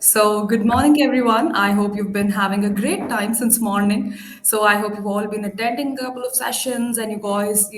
So, good morning, everyone. I hope you've been having a great time since morning. So, I hope you've all been attending a couple of sessions and you guys,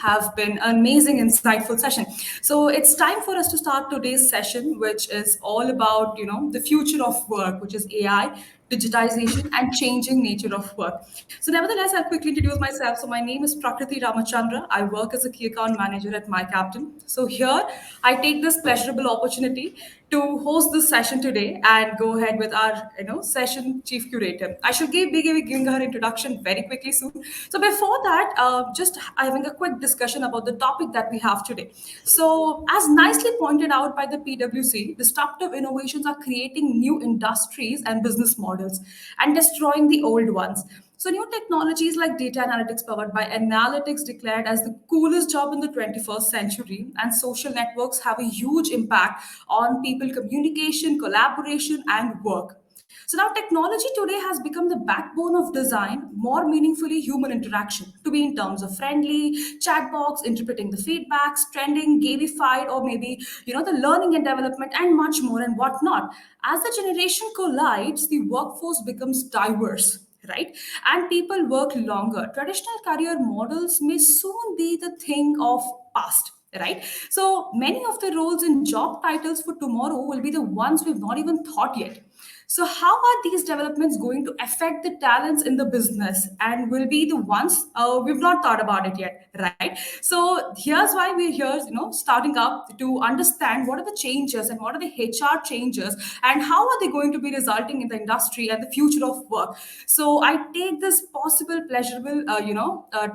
have been an amazing, insightful session. So, it's time for us to start today's session, which is all about, the future of work, which is AI, digitization, and changing nature of work. So, nevertheless, I'll quickly introduce myself. So, my name is Prakriti Ramachandra. I work as a key account manager at My Captain. So, here I take this pleasurable opportunity to host this session today and go ahead with our session chief curator. I shall be giving her introduction very quickly soon. So before that, just having a quick discussion about the topic that we have today. So as nicely pointed out by the PwC, disruptive innovations are creating new industries and business models and destroying the old ones. So new technologies like data analytics powered by analytics declared as the coolest job in the 21st century, and social networks have a huge impact on people communication, collaboration, and work. So now technology today has become the backbone of design, more meaningfully human interaction, to be in terms of friendly, chat box, interpreting the feedbacks, trending, gamified, or maybe, the learning and development and much more and whatnot. As the generation collides, the workforce becomes diverse, right? And people work longer. Traditional career models may soon be the thing of past, right? So many of the roles in job titles for tomorrow will be the ones we've not even thought yet. So how are these developments going to affect the talents in the business and will be the ones we've not thought about it yet, right? So here's why we're here, starting up to understand what are the changes and what are the HR changes and how are they going to be resulting in the industry and the future of work. So I take this possible pleasurable,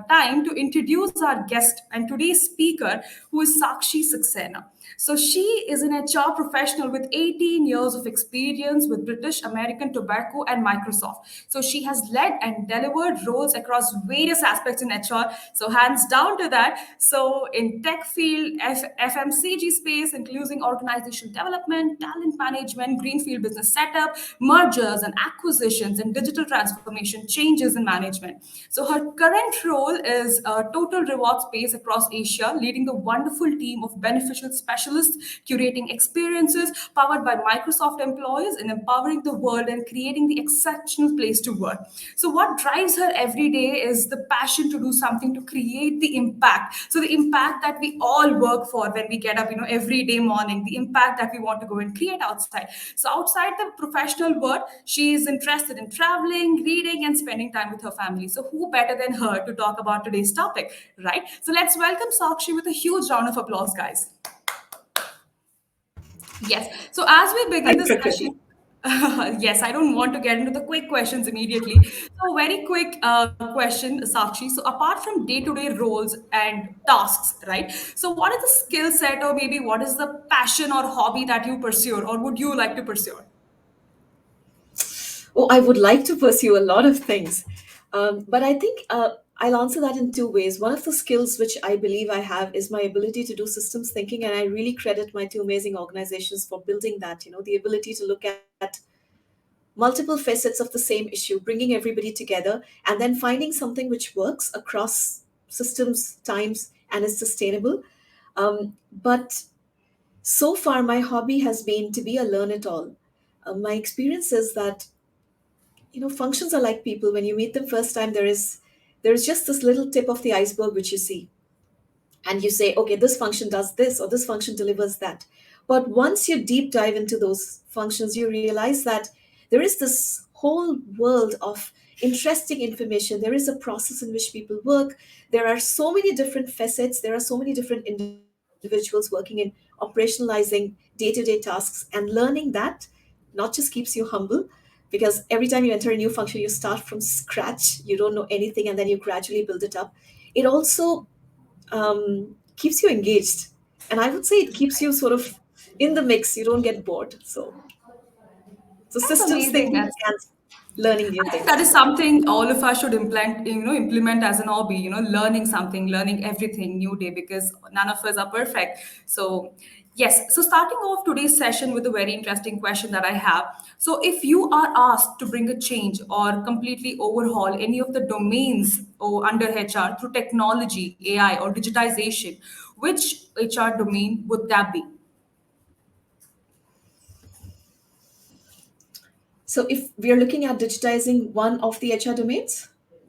time to introduce our guest and today's speaker, who is Saakshi Saxena. So she is an HR professional with 18 years of experience with British American Tobacco and Microsoft. So she has led and delivered roles across various aspects in HR. So hands down to that. So in tech field, FMCG space, including organization development, talent management, greenfield business setup, mergers and acquisitions, and digital transformation, changes in management. So her current role is total reward space across Asia, leading a wonderful team of beneficial specialists, curating experiences powered by Microsoft employees and empowering the world and creating the exceptional place to work. So what drives her every day is the passion to do something to create the impact. So the impact that we all work for when we get up, every day morning, the impact that we want to go and create outside. So outside the professional world, she is interested in traveling, reading, and spending time with her family. So who better than her to talk about today's topic, right? So let's welcome Sakshi with a huge round of applause, guys. Yes. So as we begin Hi, the session, Prakriti. yes, I don't want to get into the quick questions immediately. So very quick question, Sakshi. So apart from day-to-day roles and tasks, right? So what is the skill set, or maybe what is the passion or hobby that you pursue, or would you like to pursue? Oh, I would like to pursue a lot of things. But I think I'll answer that in two ways. One of the skills which I believe I have is my ability to do systems thinking. And I really credit my two amazing organizations for building that, the ability to look at multiple facets of the same issue, bringing everybody together, and then finding something which works across systems, times, and is sustainable. But so far, my hobby has been to be a learn it all. My experience is that functions are like people. When you meet them first time, there is just this little tip of the iceberg which you see, and you say, okay, this function does this or this function delivers that. But once you deep dive into those functions, you realize that there is this whole world of interesting information. There is a process in which people work. There are so many different facets. There are so many different individuals working in operationalizing day-to-day tasks, and learning that not just keeps you humble, because every time you enter a new function, you start from scratch, you don't know anything, and then you gradually build it up. It also keeps you engaged. And I would say it keeps you sort of in the mix. You don't get bored. So That's systems amazing. thinking and learning new I think that things. is something all of us should implement as an hobby, learning something, learning everything new day, because none of us are perfect. So, yes. So, starting off today's session with a very interesting question that I have. So, if you are asked to bring a change or completely overhaul any of the domains or under HR through technology, AI, or digitization, which HR domain would that be? So if we are looking at digitizing one of the HR domains,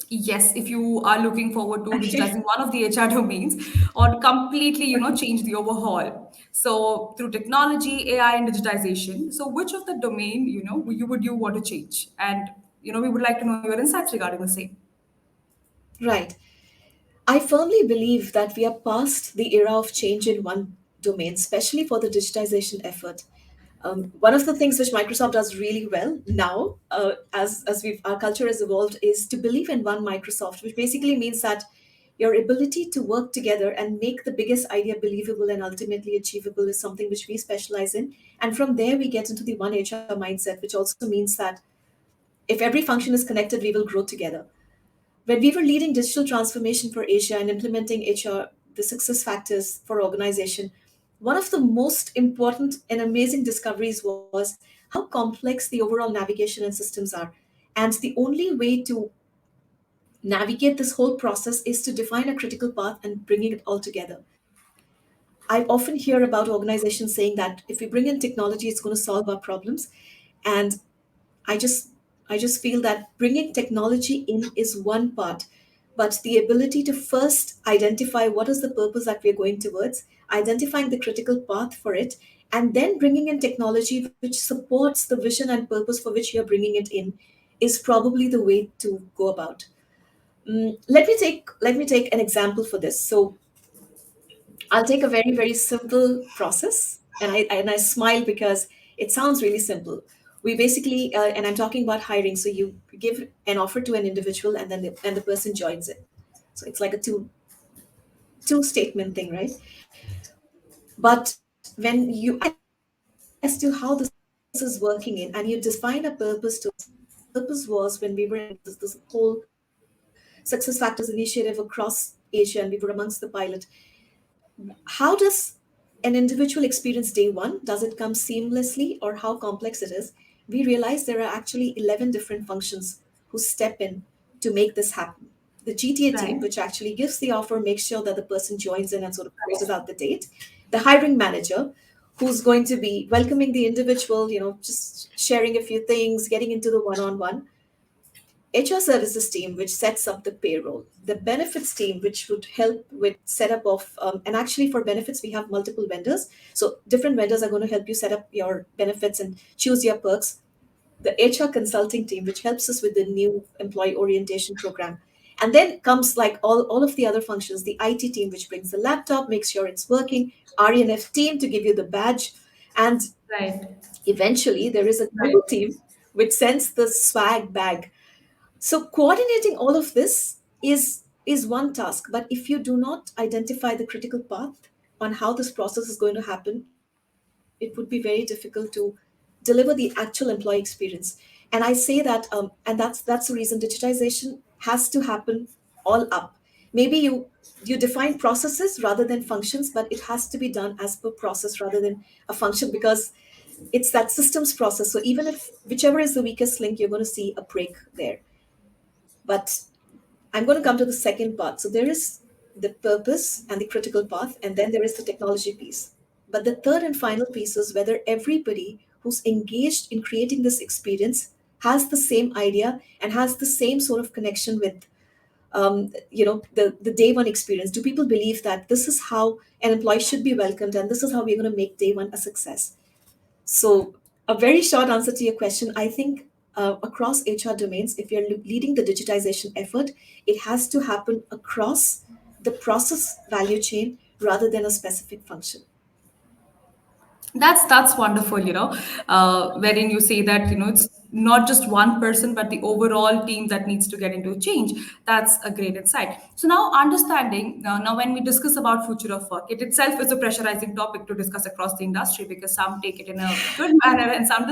Yes, if you are looking forward to digitizing one of the HR domains or completely, change the overhaul. So through technology, AI, and digitization. So which of the domain, you want to change? And, we would like to know your insights regarding the same. right. I firmly believe that we are past the era of change in one domain, especially for the digitization effort. One of the things which Microsoft does really well now, as our culture has evolved, is to believe in one Microsoft, which basically means that your ability to work together and make the biggest idea believable and ultimately achievable is something which we specialize in. And from there, we get into the one HR mindset, which also means that if every function is connected, we will grow together. When we were leading digital transformation for Asia and implementing HR, the success factors for organization, one of the most important and amazing discoveries was how complex the overall navigation and systems are. And the only way to navigate this whole process is to define a critical path and bringing it all together. I often hear about organizations saying that if we bring in technology, it's going to solve our problems. And I just I just feel that bringing technology in is one part, but the ability to first identify what is the purpose that we're going towards, identifying the critical path for it, and then bringing in technology which supports the vision and purpose for which you're bringing it in is probably the way to go about. Let me take an example for this. So I'll take a very, very simple process, and I smile because it sounds really simple. We basically, and I'm talking about hiring. So you give an offer to an individual, and then the person joins it. So it's like a two statement thing, right? But when you identify as to how this is working in, and you define a purpose to it. So the purpose was when we were implementing this whole success factors initiative across Asia, and we were amongst the pilot. How does an individual experience day one? Does it come seamlessly or how complex it is? We realize there are actually 11 different functions who step in to make this happen. The GTA team, Right. which actually gives the offer, makes sure that the person joins in and sort of closes out the date. The hiring manager, who's going to be welcoming the individual, just sharing a few things, getting into the one on one. HR services team, which sets up the payroll, the benefits team, which would help with setup of, and actually for benefits, we have multiple vendors. So different vendors are going to help you set up your benefits and choose your perks. The HR consulting team, which helps us with the new employee orientation program. And then comes like all of the other functions, the IT team, which brings the laptop, makes sure it's working, RENF team to give you the badge. And Right. eventually there is a Right. global team which sends the swag bag. So coordinating all of this is one task, but if you do not identify the critical path on how this process is going to happen, it would be very difficult to deliver the actual employee experience. And I say that, and that's the reason digitization has to happen all up. Maybe you define processes rather than functions, but it has to be done as per process rather than a function because it's that systems process. So even if whichever is the weakest link, you're going to see a break there. But I'm going to come to the second part. So there is the purpose and the critical path, and then there is the technology piece. But the third and final piece is whether everybody who's engaged in creating this experience has the same idea and has the same sort of connection with the day one experience. Do people believe that this is how an employee should be welcomed and this is how we're going to make day one a success? So, a very short answer to your question, I think across HR domains, if you're leading the digitization effort, it has to happen across the process value chain rather than a specific function. That's wonderful, wherein you say that it's not just one person but the overall team that needs to get into change. That's a great insight. So now understanding now when we discuss about future of work, it itself is a pressurizing topic to discuss across the industry because some take it in a good manner and some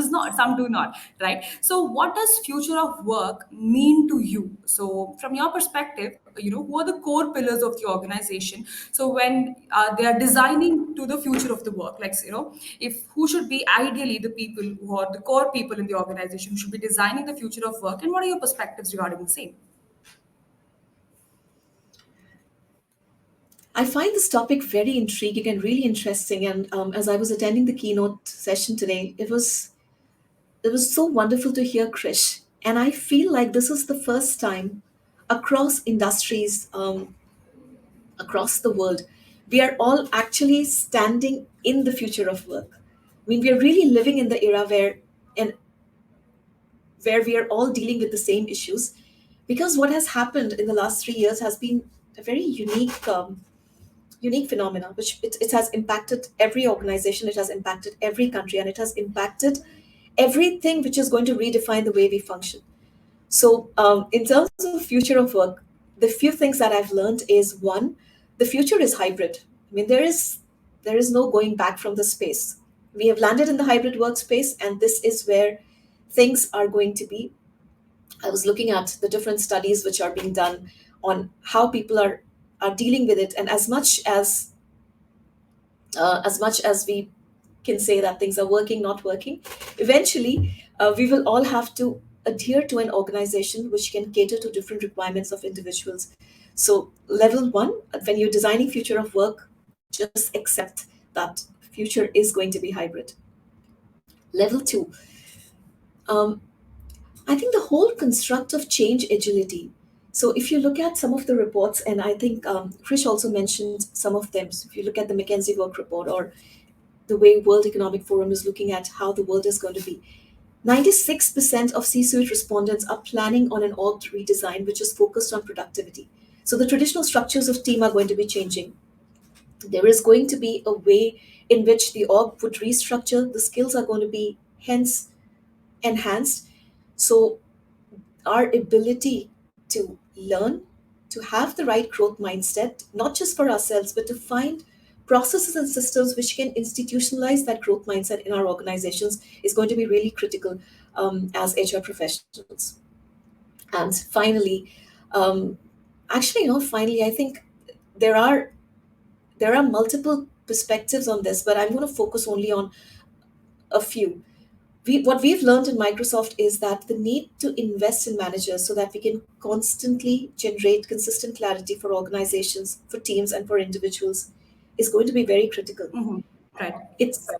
do not, right? So what does future of work mean to you? So from your perspective, who are the core pillars of the organization? So when they are designing to the future of the work, like if who should be ideally the people who are the core people in the organization who should be designing the future of work, and what are your perspectives regarding the same? I find this topic very intriguing and really interesting. And as I was attending the keynote session today, it was It was so wonderful to hear, Krish. And I feel like this is the first time across industries, across the world, we are all actually standing in the future of work. I mean, we are really living in the era and where we are all dealing with the same issues, because what has happened in the last 3 years has been a very unique phenomena, which it has impacted every organization, it has impacted every country, and it has impacted everything which is going to redefine the way we function. So, in terms of future of work, the few things that I've learned is one, the future is hybrid. I mean, there is no going back from the space. We have landed in the hybrid workspace, and this is where things are going to be. I was looking at the different studies which are being done on how people are dealing with it, and as much as we can say that things are working, not working, eventually we will all have to adhere to an organization which can cater to different requirements of individuals. So, level one, when you're designing future of work, just accept that future is going to be hybrid. Level two, um, I think the whole construct of change agility. So, if you look at some of the reports, and I think Krish also mentioned some of them. So, if you look at the McKinsey Work Report, or the way World Economic Forum is looking at how the world is going to be, 96% of C-suite respondents are planning on an org redesign which is focused on productivity. So the traditional structures of team are going to be changing. There is going to be a way in which the org would restructure. The skills are going to be hence enhanced. So our ability to learn, to have the right growth mindset, not just for ourselves, but to find processes and systems which can institutionalize that growth mindset in our organizations is going to be really critical as HR professionals. And finally, um, finally, I think there are there are multiple perspectives on this, but I'm going to focus only on a few. What we've learned in Microsoft is that the need to invest in managers so that we can constantly generate consistent clarity for organizations, for teams, and for individuals is going to be very critical. Hmm. Right. It's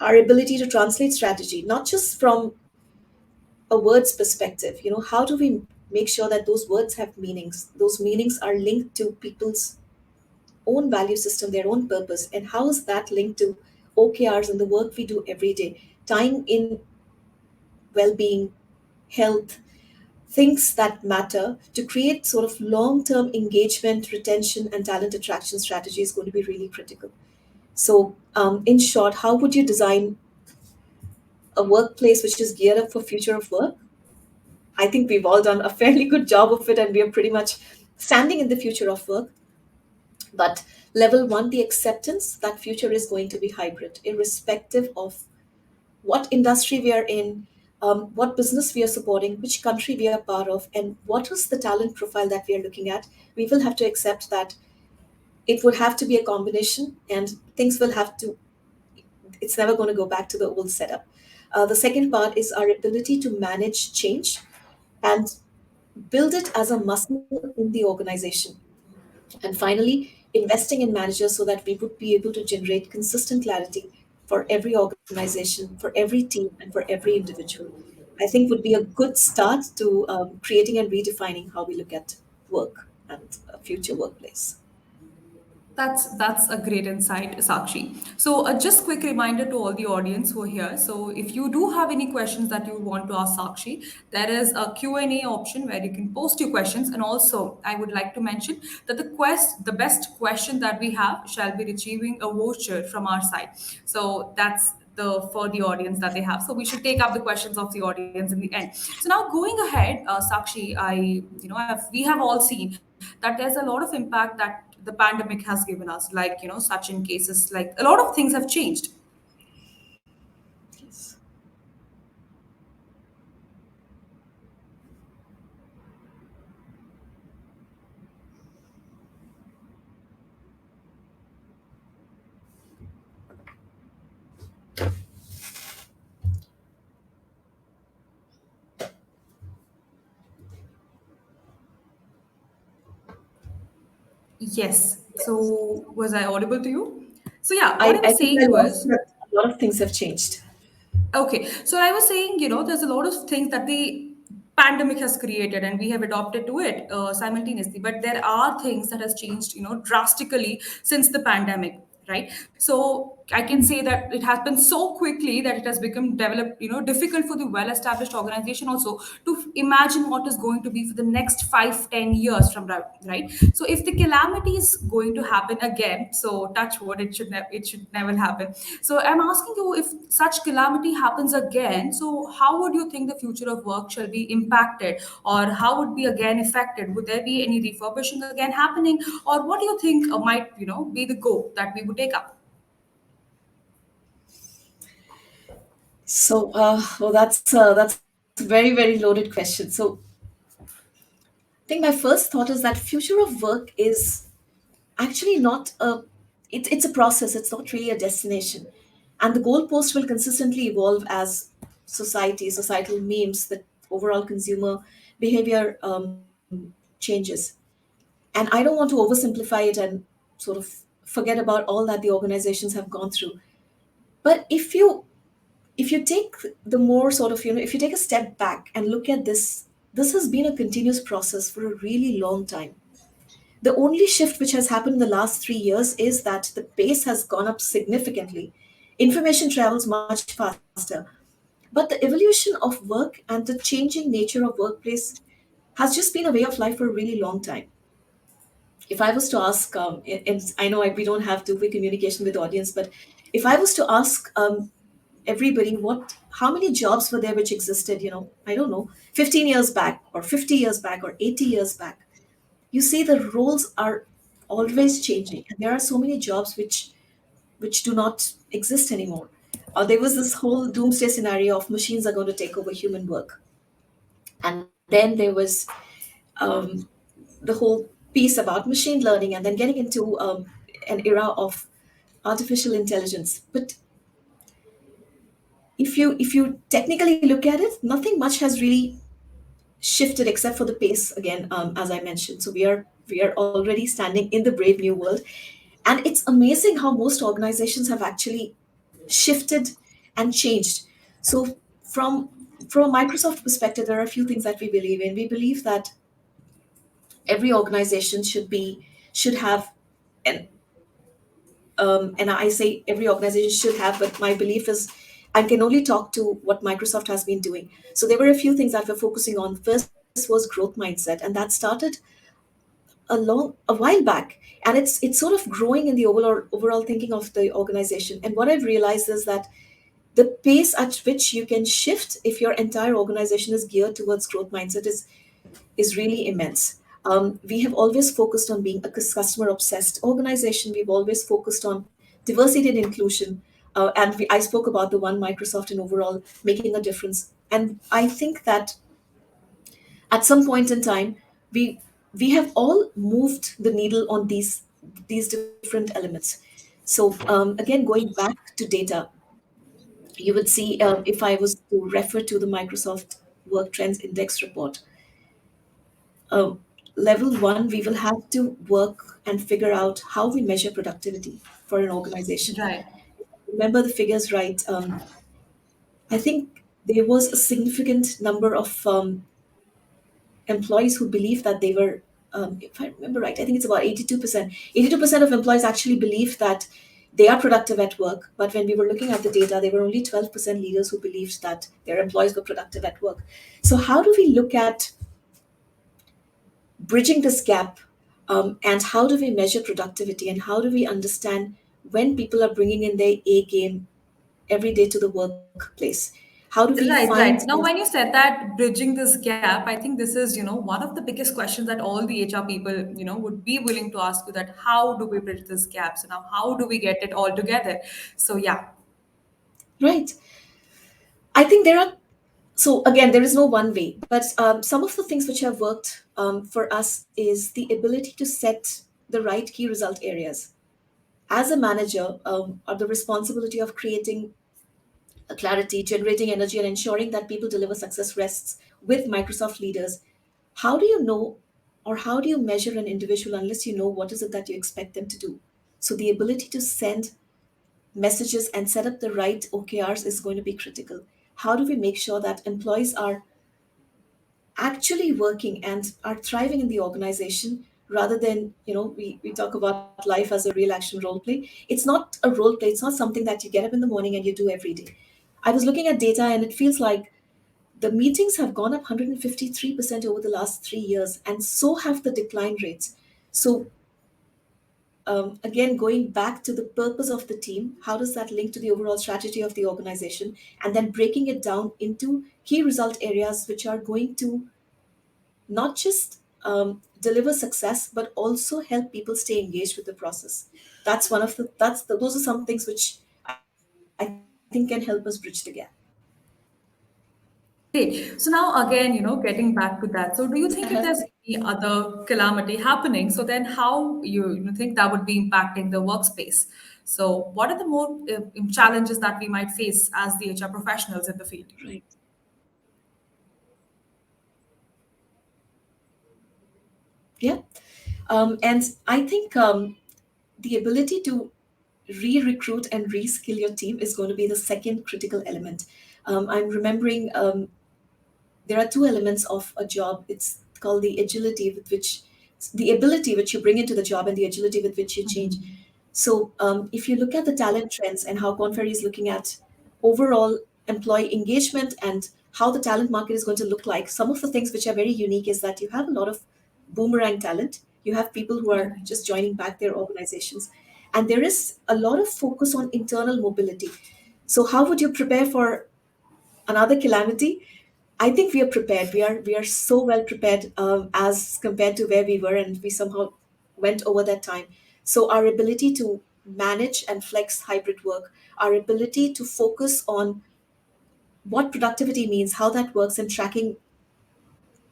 our ability to translate strategy, not just from a words perspective. How do we make sure that those words have meanings? Those meanings are linked to people's own value system, their own purpose, and how is that linked to OKRs and the work we do every day, tying in well-being, health, things that matter to create sort of long-term engagement, retention, and talent attraction strategy is going to be really critical. So, in short, how would you design a workplace which is geared up for future of work? I think we've all done a fairly good job of it, and we are pretty much standing in the future of work. But level one, the acceptance that future is going to be hybrid, irrespective of what industry we are in, what business we are supporting, which country we are part of, and what is the talent profile that we are looking at. We will have to accept that it would have to be a combination, and things will have to, it's never going to go back to the old setup. The second part is our ability to manage change and build it as a muscle in the organization. And finally, investing in managers so that we would be able to generate consistent clarity for every organization, for every team, and for every individual. I think would be a good start to creating and redefining how we look at work and a future workplace. That's a great insight, Sakshi. So, just quick reminder to all the audience who are here. So, if you do have any questions that you want to ask Sakshi, there is a Q&A option where you can post your questions. And also, I would like to mention that the best question that we have shall be receiving a voucher from our side. So, that's the for the audience that they have. So we should take up the questions of the audience in the end. So now going ahead, Sakshi, we have all seen that there's a lot of impact that the pandemic has given us, like such in cases, like a lot of things have changed. Yes. Yes. So was I audible to you? So yeah, what I I was think saying I lost was, that a lot of things have changed. Okay, so I was saying, there's a lot of things that the pandemic has created, and we have adopted to it simultaneously. But there are things that has changed, drastically since the pandemic, right? So I can say that it happened so quickly that it has become developed, difficult for the well-established organization also to imagine what is going to be for the next 5, 10 years from now, right? So if the calamity is going to happen again, so touch wood, it should never happen. So I'm asking you, if such calamity happens again, so how would you think the future of work shall be impacted, or how would be again affected? Would there be any refurbishing again happening, or what do you think might be the goal that we would take up? So, well, that's a very very loaded question. So, I think my first thought is that future of work is actually not a it's a process. It's not really a destination, and the goalpost will consistently evolve as societal memes, the overall consumer behavior changes. And I don't want to oversimplify it and sort of forget about all that the organizations have gone through. But if you take the more sort of, if you take a step back and look at this, this has been a continuous process for a really long time. The only shift which has happened in the last 3 years is that the pace has gone up significantly. Information travels much faster. But the evolution of work and the changing nature of workplace has just been a way of life for a really long time. If I was to ask, and I know we don't have two-way communication with audience, but if I was to ask everybody how many jobs were there which existed, I don't know, 15 years back or 50 years back or 80 years back, you see the roles are always changing, and there are so many jobs which do not exist anymore. There was this whole doomsday scenario of machines are going to take over human work, and then there was um, the whole piece about machine learning, and then getting into an era of artificial intelligence. But if you technically look at it, nothing much has really shifted except for the pace again, as I mentioned. So we are already standing in the brave new world, and it's amazing how most organizations have actually shifted and changed. So from a Microsoft perspective, there are a few things that we believe in. We believe that every organization should have an and I say every organization should have, but my belief is I can only talk to what Microsoft has been doing. So there were a few things that we're focusing on. First was growth mindset, and that started a while back, and it's sort of growing in the overall thinking of the organization. And what I've realized is that the pace at which you can shift if your entire organization is geared towards growth mindset is really immense. We have always focused on being a customer obsessed organization. We've always focused on diversity and inclusion. I spoke about the one Microsoft and overall making a difference. And I think that at some point in time, we we have all moved the needle on these different elements. So again, going back to data, you would see, if I was to refer to the Microsoft Work Trends Index report, uh, level one, we will have to work and figure out how we measure productivity for an organization. Right. Remember the figures right. I think there was a significant number of employees who believed that they were, if I remember right, I think it's about 82%. 82% of employees actually believed that they are productive at work. But when we were looking at the data, there were only 12% leaders who believed that their employees were productive at work. So, how do we look at bridging this gap, and how do we measure productivity, and how do we understand when people are bringing in their A game every day to the workplace? How do we Right, find right. Now, when you said that bridging this gap, I think this is, one of the biggest questions that all the HR people, would be willing to ask you, that how do we bridge this gap? So now, how do we get it all together? So yeah. right? I think there are, so again, there is no one way, but some of the things which have worked for us is the ability to set the right key result areas. As a manager, or the responsibility of creating a clarity, generating energy, and ensuring that people deliver success rests with Microsoft leaders. How do you know, or how do you measure an individual unless you know what is it that you expect them to do? So the ability to send messages and set up the right OKRs is going to be critical. How do we make sure that employees are actually working and are thriving in the organization rather than, we talk about life as a real action role play. It's not a role play, it's not something that you get up in the morning and you do every day. I was looking at data and it feels like the meetings have gone up 153% over the last 3 years, and so have the decline rates. So, again, going back to the purpose of the team, how does that link to the overall strategy of the organization? And then breaking it down into key result areas which are going to not just deliver success, but also help people stay engaged with the process. Those are some things which I think can help us bridge the gap. Great. So now again, getting back to that. So do you think if there's any other calamity happening, so then how you think that would be impacting the workspace? So what are the more challenges that we might face as the HR professionals in the field? Right. Yeah. And I think the ability to re-recruit and reskill your team is going to be the second critical element. I'm remembering there are two elements of a job. It's called the agility with which the ability which you bring into the job and the agility with which you change. So if you look at the talent trends and how Conferry is looking at overall employee engagement and how the talent market is going to look like, some of the things which are very unique is that you have a lot of boomerang talent. You have people who are Right. just joining back their organizations. And there is a lot of focus on internal mobility. So how would you prepare for another calamity? I think we are prepared. We are so well prepared as compared to where we were, and we somehow went over that time. So our ability to manage and flex hybrid work, our ability to focus on what productivity means, how that works, and tracking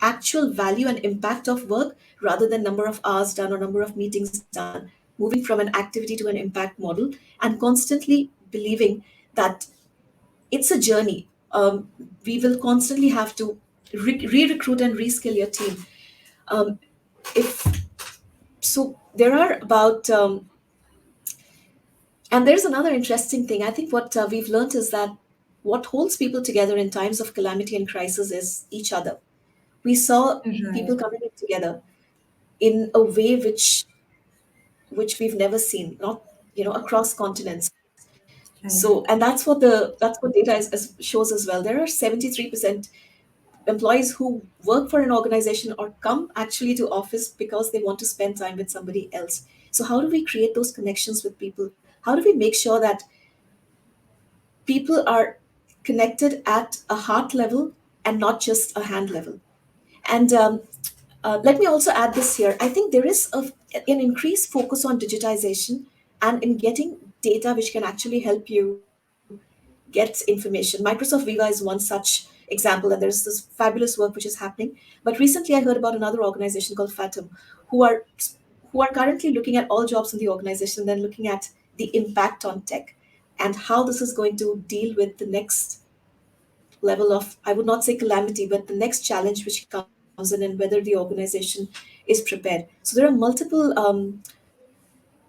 actual value and impact of work rather than number of hours done or number of meetings done, moving from an activity to an impact model, and constantly believing that it's a journey. We will constantly have to re-recruit and reskill your team. If so, there are about and there's another interesting thing. I think what we've learned is that what holds people together in times of calamity and crisis is each other. We saw people Right. coming in together in a way which we've never seen, not across continents. So, Right. and that's what data shows as well. There are 73% employees who work for an organization or come actually to office because they want to spend time with somebody else. So how do we create those connections with people? How do we make sure that people are connected at a heart level and not just a hand level? And let me also add this here. I think there is an increased focus on digitization and in getting data which can actually help you get information. Microsoft Viva is one such example, and there's this fabulous work which is happening. But recently, I heard about another organization called Fathom, who are who are currently looking at all jobs in the organization, then looking at the impact on tech and how this is going to deal with the next level of, I would not say calamity, but the next challenge which comes in, and whether the organization is prepared. So there are multiple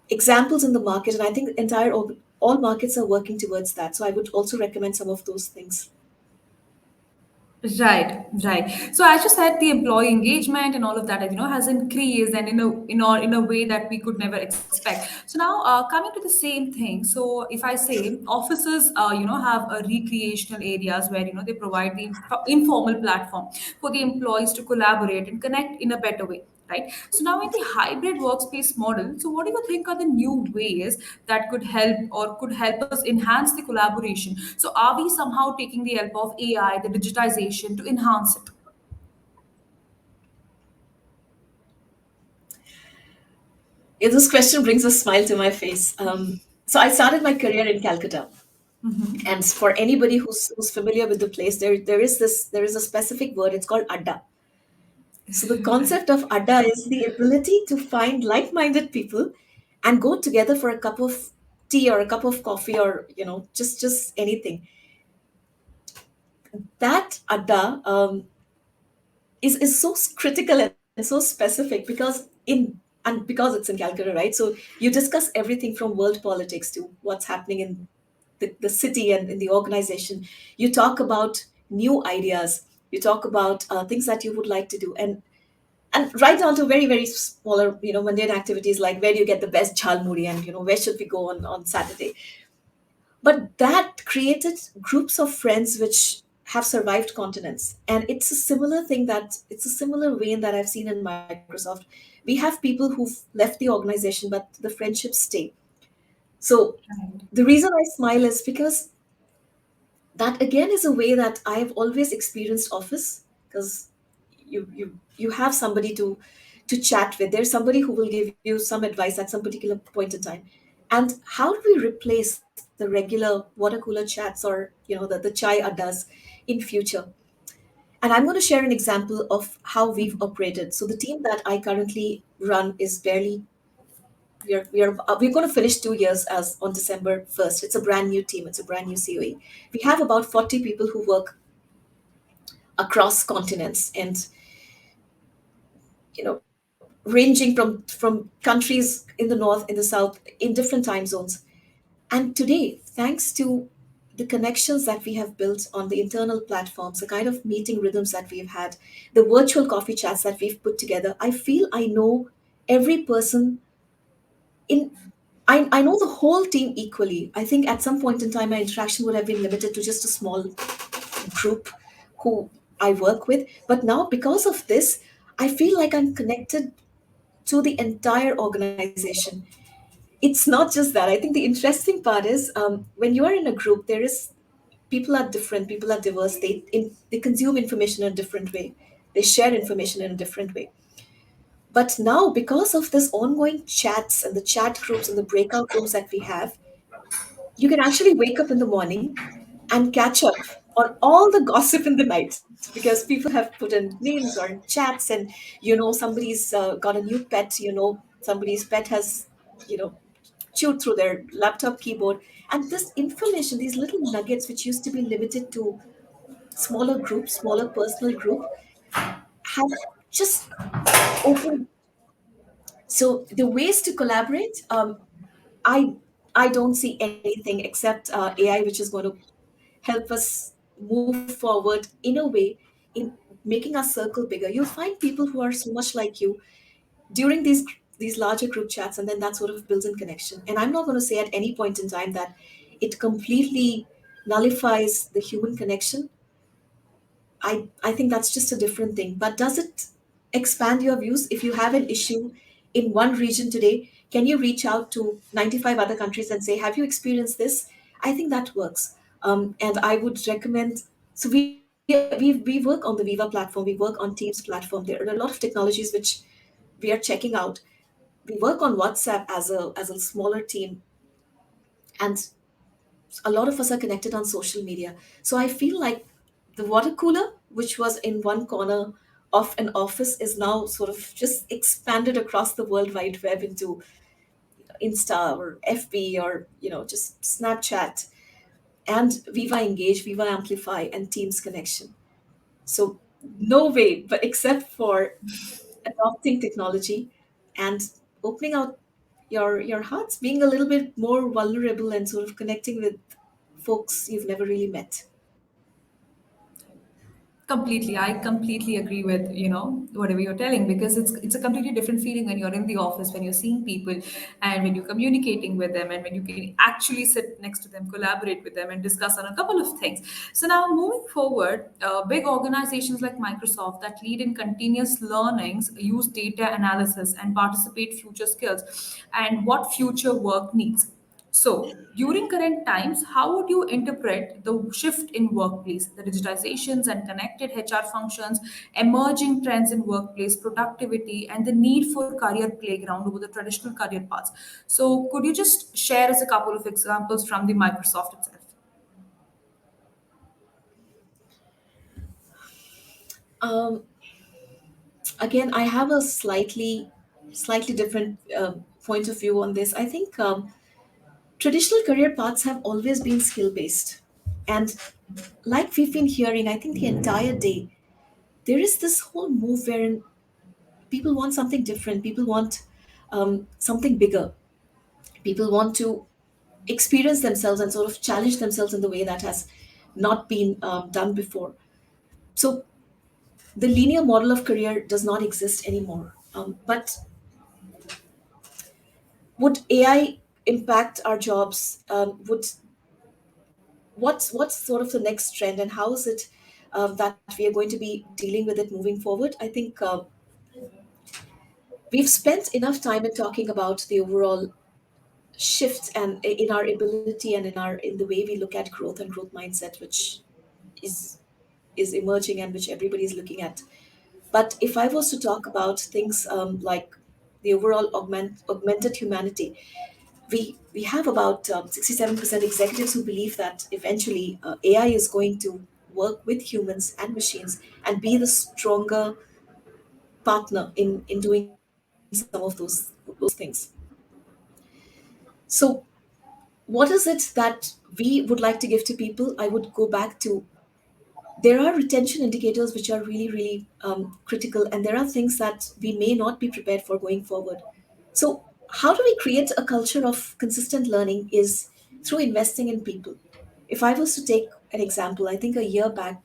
examples in the market, and I think all markets are working towards that. So I would also recommend some of those things. Right, right. So as you said, the employee engagement and all of that, has increased and in a way that we could never expect. So now, coming to the same thing. So if I say offices, have recreational areas where they provide the informal platform for the employees to collaborate and connect in a better way. Right. So now in the hybrid workspace model, so what do you think are the new ways that could help or could help us enhance the collaboration? So are we somehow taking the help of AI, the digitization to enhance it? Yeah, this question brings a smile to my face. So I started my career in Calcutta, and for anybody who's familiar with the place, there is a specific word. It's called adda. So the concept of adda is the ability to find like-minded people and go together for a cup of tea or a cup of coffee, or just anything. That adda is so critical and so specific, because in and because it's in Calcutta, right? So you discuss everything from world politics to what's happening in the city and in the organization. You talk about new ideas. You talk about things that you would like to do, and right down to very very smaller, mundane activities like where do you get the best jhalmuri, and where should we go on Saturday. But that created groups of friends which have survived continents. And it's a similar vein that I've seen in Microsoft. We have people who've left the organization, but the friendships stay. So Right. the reason I smile is because that again is a way that I have always experienced office, because you have somebody to chat with. There's somebody who will give you some advice at some particular point in time. And how do we replace the regular water cooler chats, or the chai addas in future? And I'm going to share an example of how we've operated. So the team that I currently run is barely we're going to finish 2 years as on December 1st. It's a brand new team. It's a brand new COE. We have about 40 people who work across continents, and ranging from countries in the north, in the south, in different time zones. And today, thanks to the connections that we have built on the internal platforms, the kind of meeting rhythms that we've had, the virtual coffee chats that we've put together, I feel I know every person in I know the whole team equally. I think at some point in time, my interaction would have been limited to just a small group who I work with. But now, because of this, I feel like I'm connected to the entire organization. It's not just that. I think the interesting part is, when you are in a group, there is people are different, people are diverse. They consume information in a different way. They share information in a different way. But now, because of this ongoing chats and the chat groups and the breakout rooms that we have, you can actually wake up in the morning and catch up on all the gossip in the night, because people have put in memes or in chats, and somebody's got a new pet. Somebody's pet has you know chewed through their laptop keyboard. And this information, these little nuggets which used to be limited to smaller groups, smaller personal group, have just opened. So the ways to collaborate, I I don't see anything except AI, which is going to help us move forward in a way, in making our circle bigger. You'll find people who are so much like you during these larger group chats, and then that sort of builds in connection. And I'm not going to say at any point in time that it completely nullifies the human connection. I think that's just a different thing. But does it expand your views? If you have an issue in one region today, can you reach out to 95 other countries and say, have you experienced this? I think that works. And I would recommend. So we work on the Viva platform, we work on Teams platform. There are a lot of technologies which we are checking out. We work on WhatsApp as a smaller team, and a lot of us are connected on social media. So I feel like the water cooler, which was in one corner of an office, is now sort of just expanded across the world wide web into Insta or FB, or just Snapchat, and Viva Engage, Viva Amplify, and Teams Connection. So no way, but except for adopting technology and opening out your hearts, being a little bit more vulnerable, and sort of connecting with folks you've never really met. Completely, I completely agree with whatever you're telling, because it's a completely different feeling when you're in the office, when you're seeing people, and when you're communicating with them, and when you can actually sit next to them, collaborate with them, and discuss on a couple of things. So now moving forward, big organizations like Microsoft that lead in continuous learnings use data analysis and participate future skills and what future work needs. So, during current times, how would you interpret the shift in workplace, the digitizations and connected HR functions, emerging trends in workplace productivity, and the need for career playground over the traditional career paths? So, could you just share us a couple of examples from the Microsoft itself? Um, Again, I have a slightly different point of view on this. I think traditional career paths have always been skill based, and like we've been hearing, I think the entire day, there is this whole move wherein people want something different. People want something bigger. People want to experience themselves and sort of challenge themselves in the way that has not been done before. So the linear model of career does not exist anymore. But would AI impact our jobs? Would what's sort of the next trend, and how is it that we are going to be dealing with it moving forward? I think we've spent enough time in talking about the overall shift and in our ability and in the way we look at growth and growth mindset, which is is emerging and which everybody is looking at. But if I was to talk about things like the overall augmented humanity, we have about 67% executives who believe that eventually AI is going to work with humans and machines and be the stronger partner in doing some of those things. So what is it that we would like to give to people? I would go back to, there are retention indicators which are really, really critical, and there are things that we may not be prepared for going forward. So, how do we create a culture of consistent learning is through investing in people. If I was to take an example, I think a year back,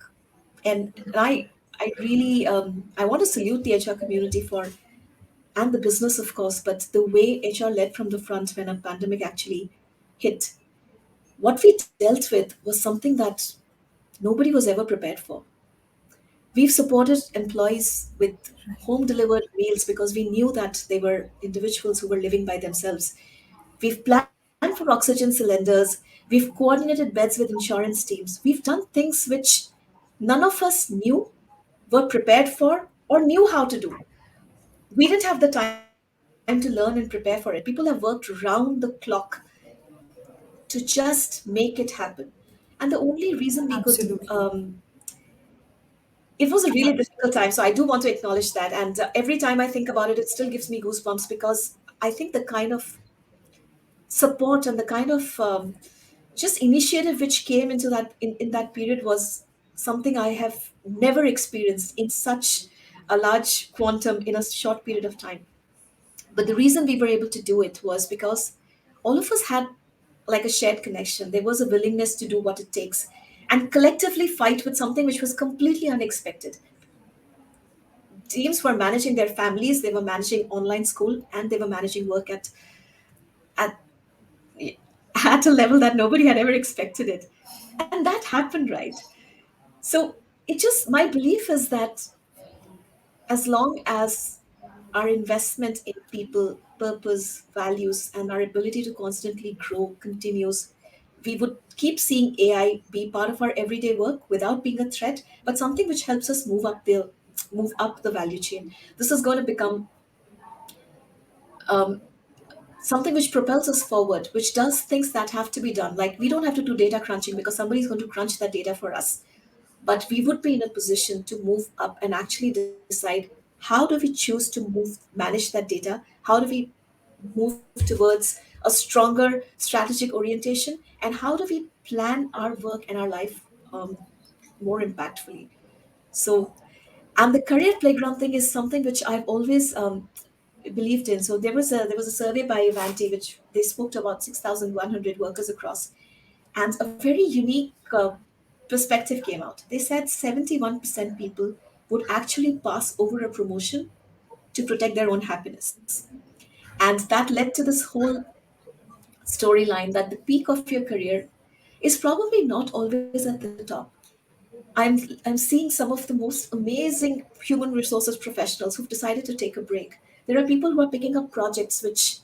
and I really I want to salute the HR community for, and the business of course, but the way HR led from the front when a pandemic actually hit. What we dealt with was something that nobody was ever prepared for. We've supported employees with home delivered meals because we knew that they were individuals who were living by themselves. We've planned for oxygen cylinders. We've coordinated beds with insurance teams. We've done things which none of us knew, were prepared for, or knew how to do. We didn't have the time to learn and prepare for it. People have worked round the clock to just make it happen. And the only reason we could Absolutely. it was a really difficult time, so I do want to acknowledge that. And every time I think about it, it still gives me goosebumps because I think the kind of support and the kind of just initiative which came into that in that period was something I have never experienced in such a large quantum in a short period of time. But the reason we were able to do it was because all of us had like a shared connection. There was a willingness to do what it takes and collectively fight with something which was completely unexpected. Teams were managing their families, they were managing online school, and they were managing work at at a level that nobody had ever expected it. And that happened, right? So it just, my belief is that as long as our investment in people, purpose, values, and our ability to constantly grow continues, we would keep seeing AI be part of our everyday work without being a threat, but something which helps us move up the value chain. This is going to become um, something which propels us forward, which does things that have to be done. Like we don't have to do data crunching because somebody's going to crunch that data for us. But we would be in a position to move up and actually decide how do we choose to manage that data? How do we move towards a stronger strategic orientation? And how do we plan our work and our life more impactfully? So, and the career playground thing is something which I've always believed in. So there was a survey by Vanti which they spoke to about 6,100 workers across, and a very unique perspective came out. They said 71% people would actually pass over a promotion to protect their own happiness, and that led to this whole storyline that the peak of your career is probably not always at the top. I'm seeing some of the most amazing human resources professionals who've decided to take a break. There are people who are picking up projects which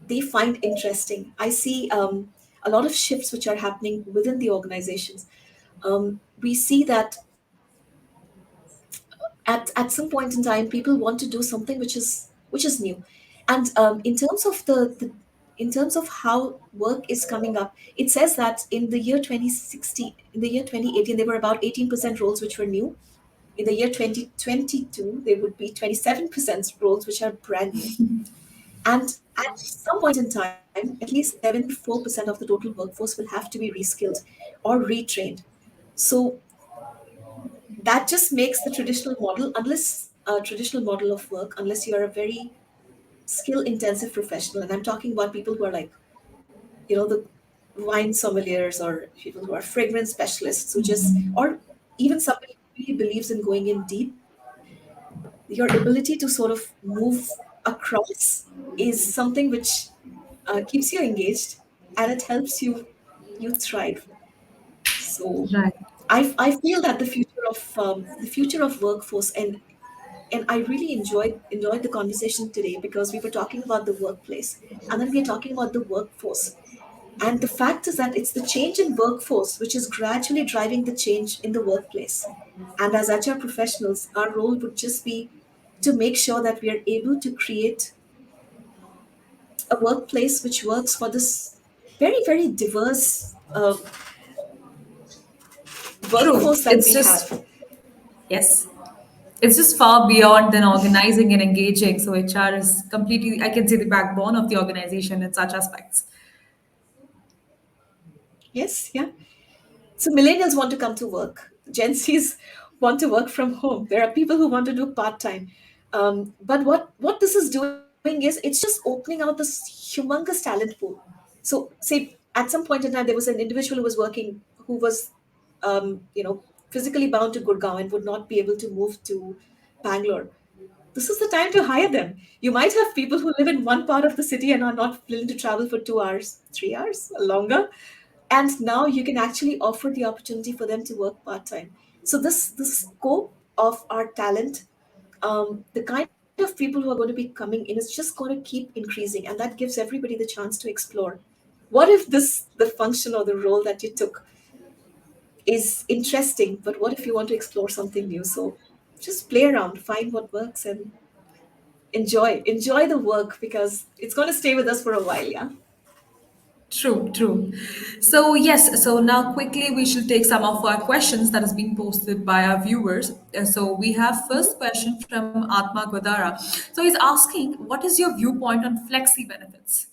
they find interesting. I see a lot of shifts which are happening within the organizations. We see that at some point in time, people want to do something which is new, and in terms of how work is coming up, it says that in the year 2016, in the year 2018, there were about 18% roles which were new. In the year 2022, there would be 27% roles which are brand new. And at some point in time, at least 74% of the total workforce will have to be reskilled or retrained. So that just makes the traditional model, unless a traditional model of work, unless you are a very skill intensive professional, and I'm talking about people who are like, the wine sommeliers, or people who are fragrance specialists, who just, or even somebody who really believes in going in deep, your ability to sort of move across is something which keeps you engaged, and it helps you thrive. So Right. I feel that the future of workforce, and I really enjoyed the conversation today, because we were talking about the workplace, and then we are talking about the workforce. And the fact is that it's the change in workforce which is gradually driving the change in the workplace. And as HR professionals, our role would just be to make sure that we are able to create a workplace which works for this very, very diverse True. workforce that It's we just, have. yes. It's just far beyond than organizing and engaging. So HR is completely, I can say, the backbone of the organization in such aspects. Yes, yeah. So millennials want to come to work. Gen Zs want to work from home. There are people who want to do part time. But what this is doing is it's just opening out this humongous talent pool. So say at some point in time there was an individual who was working, who was physically bound to Gurgaon and would not be able to move to Bangalore. This is the time to hire them. You might have people who live in one part of the city and are not willing to travel for 2 hours, 3 hours, longer. And now you can actually offer the opportunity for them to work part time. So this scope of our talent, the kind of people who are going to be coming in, is just going to keep increasing, and that gives everybody the chance to explore. What if the function or the role that you took is interesting, but what if you want to explore something new? So just play around, find what works, and enjoy the work, because it's going to stay with us for a while. Yeah. True, true. So yes, so now quickly we should take some of our questions that has been posted by our viewers. So we have first question from Atma Godara. So he's asking, what is your viewpoint on flexi benefits?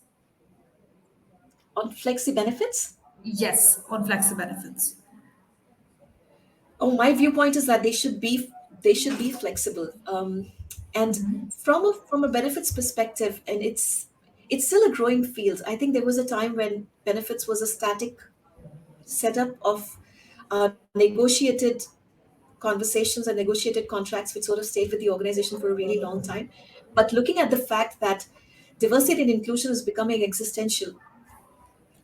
On flexi benefits. Yes, on flexi benefits. Oh, my viewpoint is that they should be flexible. And from a benefits perspective, and it's still a growing field. I think there was a time when benefits was a static setup of negotiated conversations and negotiated contracts, which sort of stayed with the organization for a really long time. But looking at the fact that diversity and inclusion is becoming existential,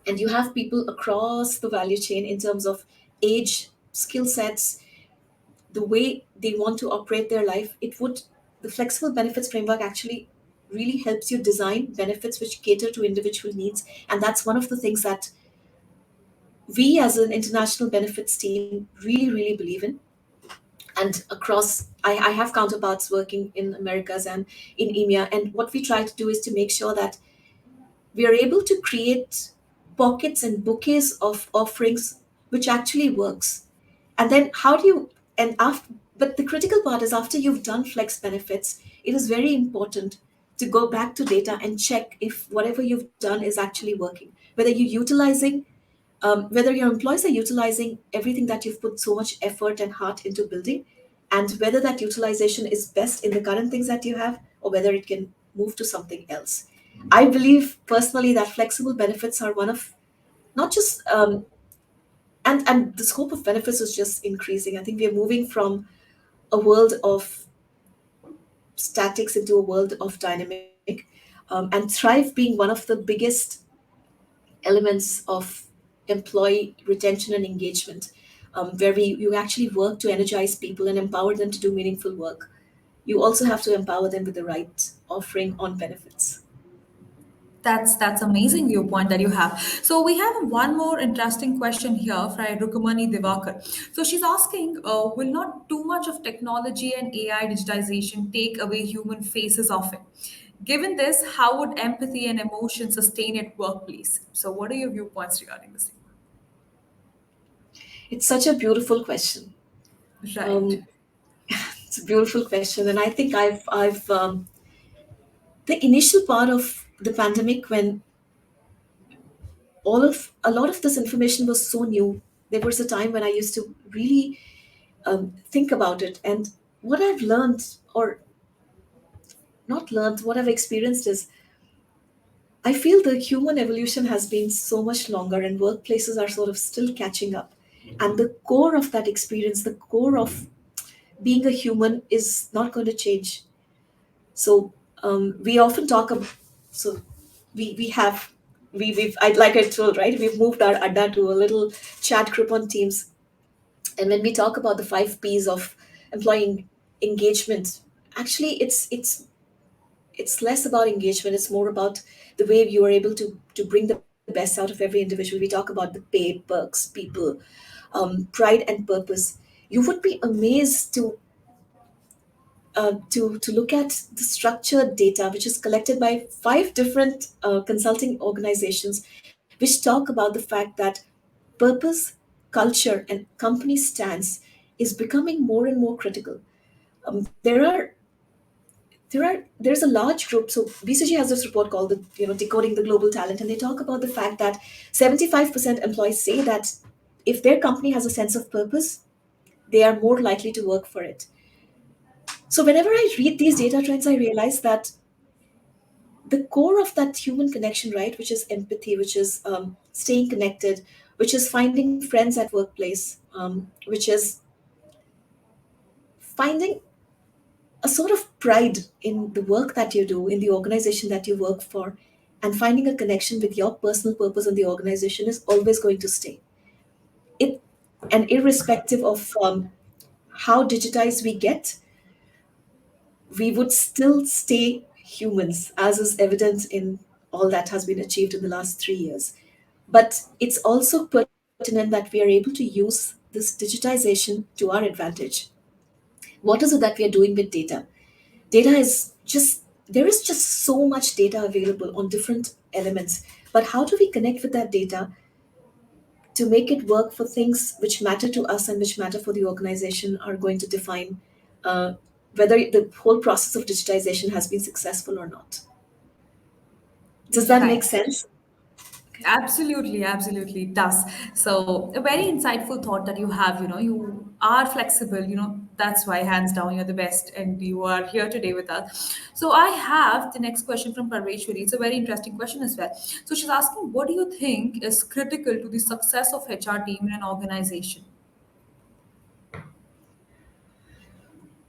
and you have people across the value chain in terms of age, skill sets, the way they want to operate their life, the flexible benefits framework actually really helps you design benefits which cater to individual needs. And that's one of the things that we as an international benefits team really, really believe in. And across, I have counterparts working in Americas and in EMEA. And what we try to do is to make sure that we are able to create pockets and bouquets of offerings which actually works. And then how do you, and after, but the critical part is, after you've done flex benefits, it is very important to go back to data and check if whatever you've done is actually working, whether your employees are utilizing everything that you've put so much effort and heart into building, and whether that utilization is best in the current things that you have, or whether it can move to something else. I believe personally that flexible benefits are one of, not just and the scope of benefits is just increasing. I think we are moving from a world of statics into a world of dynamic, and Thrive being one of the biggest elements of employee retention and engagement, where you actually work to energize people and empower them to do meaningful work. You also have to empower them with the right offering on benefits. That's amazing viewpoint that you have. So we have one more interesting question here from Rukumani Divakar. So she's asking, will not too much of technology and AI digitization take away human faces of it? Given this, how would empathy and emotion sustain at workplace? So what are your viewpoints regarding this? It's such a beautiful question. Right. Um, it's a beautiful question, and I think the initial part of the pandemic, when a lot of this information was so new, there was a time when I used to really think about it. And what I've learned, or not learned, what I've experienced is I feel the human evolution has been so much longer, and workplaces are sort of still catching up. And the core of that experience, the core of being a human is not going to change. So we often talk about, so we have, we've, I, like I told, right, we've moved our Adda to a little chat group on Teams. And when we talk about the 5 Ps of employee engagement, actually it's less about engagement, it's more about the way you are able to bring the best out of every individual. We talk about the pay, perks, people, pride and purpose. You would be amazed to look at the structured data which is collected by 5 different consulting organizations, which talk about the fact that purpose, culture, and company stance is becoming more and more critical. There's a large group. So BCG has this report called the, decoding the global talent, and they talk about the fact that 75% employees say that if their company has a sense of purpose, they are more likely to work for it. So whenever I read these data trends, I realize that the core of that human connection, right, which is empathy, which is staying connected, which is finding friends at workplace, which is finding a sort of pride in the work that you do, in the organization that you work for, and finding a connection with your personal purpose in the organization is always going to stay. It and irrespective of how digitized we get, we would still stay humans, as is evident in all that has been achieved in the last 3 years. But it's also pertinent that we are able to use this digitization to our advantage. What is it that we are doing with data? Data is just, there is just so much data available on different elements. But how do we connect with that data to make it work for things which matter to us and which matter for the organization are going to define uh, whether the whole process of digitization has been successful or not. Does that Right. make sense? Absolutely, absolutely, it does. So, a very insightful thought that you have, you are flexible, that's why, hands down, you're the best, and you are here today with us. So, I have the next question from Parveshwari. It's a very interesting question as well. So, she's asking, what do you think is critical to the success of HR team in an organization?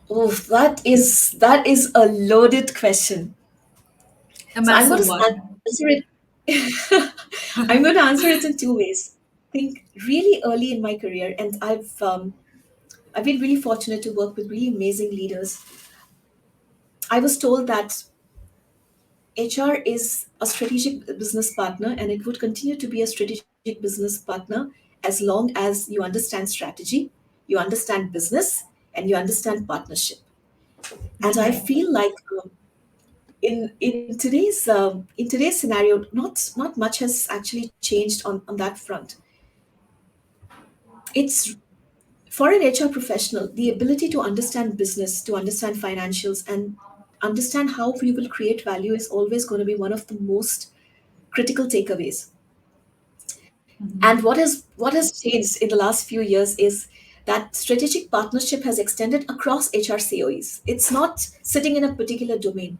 Oh, that is a loaded question. A So I'm going massive to one. answer it. I'm going to answer it in 2 ways. I think really early in my career, and I've been really fortunate to work with really amazing leaders. I was told that HR is a strategic business partner, and it would continue to be a strategic business partner as long as you understand strategy, you understand business, and you understand partnership. And I Right. feel like in today's scenario, not much has actually changed on that front. It's for an HR professional, the ability to understand business, to understand financials, and understand how we will create value is always going to be one of the most critical takeaways. And what has changed in the last few years is that strategic partnership has extended across HR COEs. It's not sitting in a particular domain.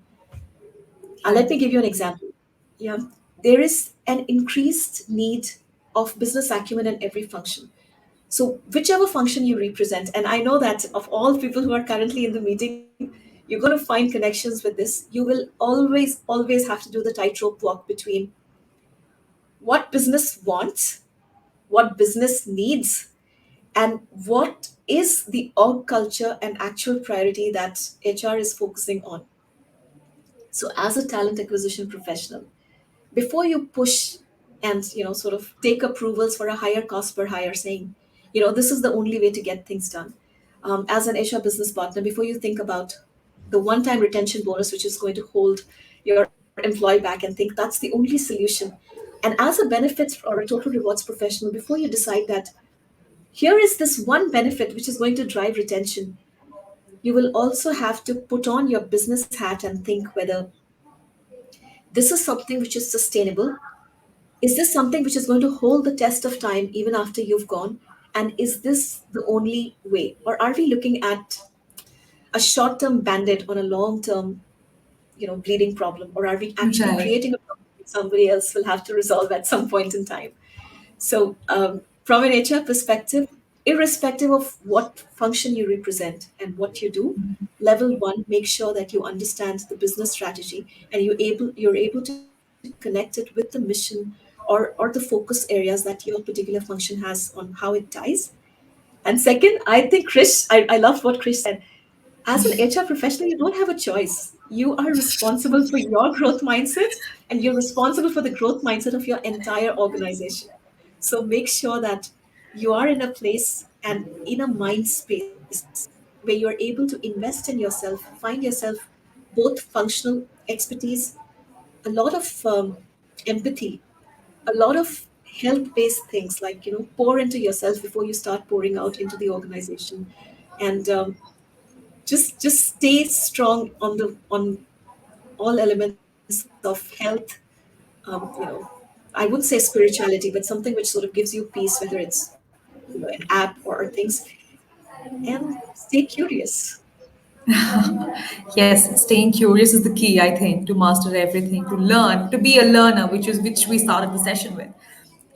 Let Right. me give you an example. Yeah, there is an increased need of business acumen in every function. So, whichever function you represent, and I know that of all people who are currently in the meeting, you're going to find connections with this. You will always have to do the tightrope walk between what business wants, what business needs, and what is the org culture and actual priority that HR is focusing on. So, as a talent acquisition professional, before you push and sort of take approvals for a higher cost per hire, saying this is the only way to get things done, as an HR business partner, before you think about the one-time retention bonus which is going to hold your employee back and think that's the only solution, and as a benefits or a total rewards professional, before you decide that here is this one benefit which is going to drive retention, you will also have to put on your business hat and think whether this is something which is sustainable. Is this something which is going to hold the test of time even after you've gone? And is this the only way? Or are we looking at a short term bandit on a long term bleeding problem, or are we actually Right. creating a problem that somebody else will have to resolve at some point in time? So, from an HR perspective, irrespective of what function you represent and what you do, level one, make sure that you understand the business strategy and you're able to connect it with the mission or the focus areas that your particular function has on how it ties. And second, I think I love what Krish said. As an HR professional, you don't have a choice. You are responsible for your growth mindset, and you're responsible for the growth mindset of your entire organization. So make sure that you are in a place and in a mind space where you're able to invest in yourself, find yourself both functional expertise, a lot of empathy, a lot of health based things like pour into yourself before you start pouring out into the organization, and just stay strong on all elements of health. Um, you know I wouldn't say spirituality, but something which sort of gives you peace, whether it's an app or things, and stay curious. Yes, staying curious is the key, I think, to master everything, to learn, to be a learner, which we started the session with.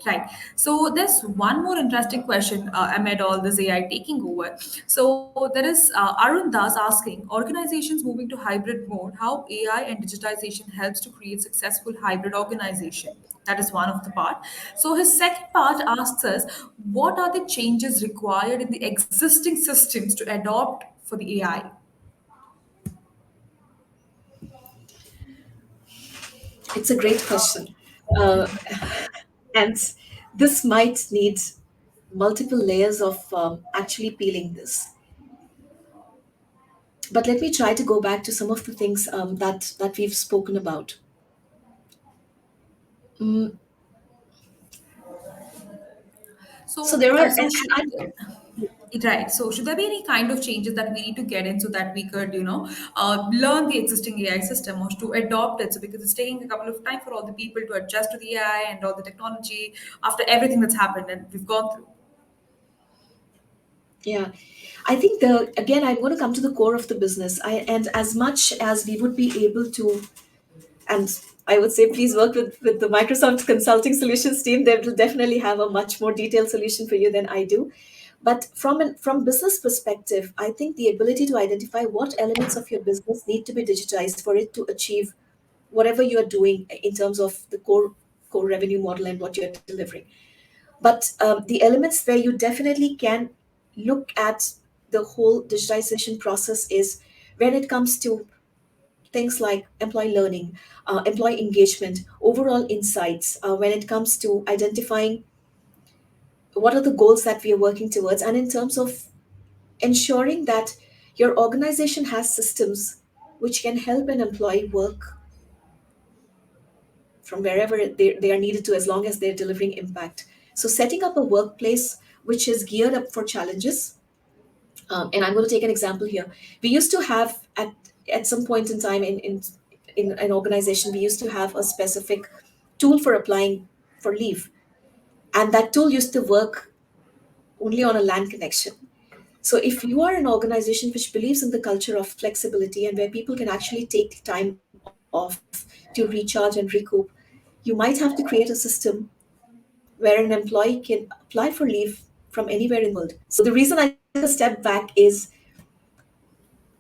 Right. So there's one more interesting question amid all this AI taking over. So there is Arun Das asking, organizations moving to hybrid mode, how AI and digitization helps to create successful hybrid organization. That is one of the part. So his second part asks us, what are the changes required in the existing systems to adopt for the AI? It's a great question. uh, and this might need multiple layers of actually peeling this. But let me try to go back to some of the things that we've spoken about. Mm, so So, there are, so should right. So, should there be any kind of changes that we need to get in so that we could, learn the existing AI system or to adopt it? So, because it's taking a couple of time for all the people to adjust to the AI and all the technology after everything that's happened and we've gone through. yeah, I think the again I'm going to come to the core of the business. And as much as we would be able to, and I would say please work with the Microsoft Consulting Solutions team. They will definitely have a much more detailed solution for you than I do. But from business perspective, I think the ability to identify what elements of your business need to be digitized for it to achieve whatever you are doing in terms of the core revenue model and what you're delivering. But the elements where you definitely can look at the whole digitization process is when it comes to things like employee learning, employee engagement, overall insights, when it comes to identifying what are the goals that we are working towards, and in terms of ensuring that your organization has systems which can help an employee work from wherever they are needed to, as long as they're delivering impact. So, setting up a workplace which is geared up for challenges. And I'm going to take an example here. We used to have at some point in time in an organization, we used to have a specific tool for applying for leave, and that tool used to work only on a LAN connection. So if you are an organization which believes in the culture of flexibility and where people can actually take time off to recharge and recoup, you might have to create a system where an employee can apply for leave from anywhere in the world. So the reason I took a step back is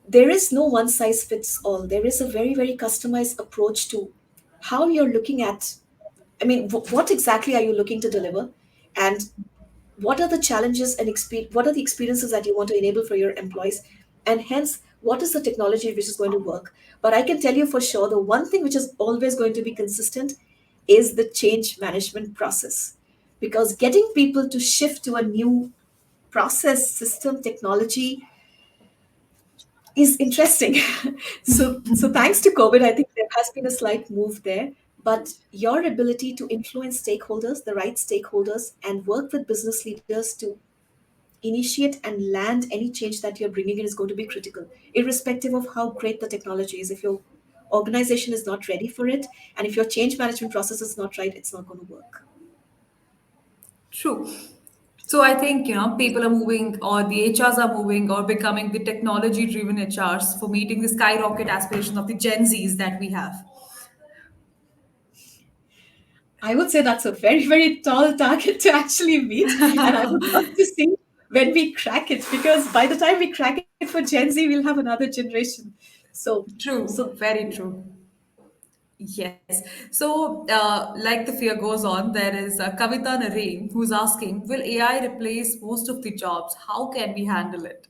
there is no one size fits all. There is a very, very customized approach to how you're looking at. I mean, what exactly are you looking to deliver? And what are the challenges and what are the experiences that you want to enable for your employees? And hence, what is the technology which is going to work? But I can tell you for sure, the one thing which is always going to be consistent is the change management process. Because getting people to shift to a new process, system, technology is interesting. So thanks to COVID, I think there has been a slight move there. But your ability to influence stakeholders, the right stakeholders, and work with business leaders to initiate and land any change that you're bringing in is going to be critical, irrespective of how great the technology is. If your organization is not ready for it, and if your change management process is not right, it's not going to work. True. So I think, people are moving or the HRs are moving or becoming the technology driven HRs for meeting the skyrocket aspiration of the Gen Zs that we have. I would say that's a very, very tall target to actually meet. And I would love to see when we crack it, because by the time we crack it for Gen Z, we'll have another generation. So, so True, very true. Yes. So, like the fear goes on, there is Kavita Nareen who's asking, will AI replace most of the jobs? How can we handle it?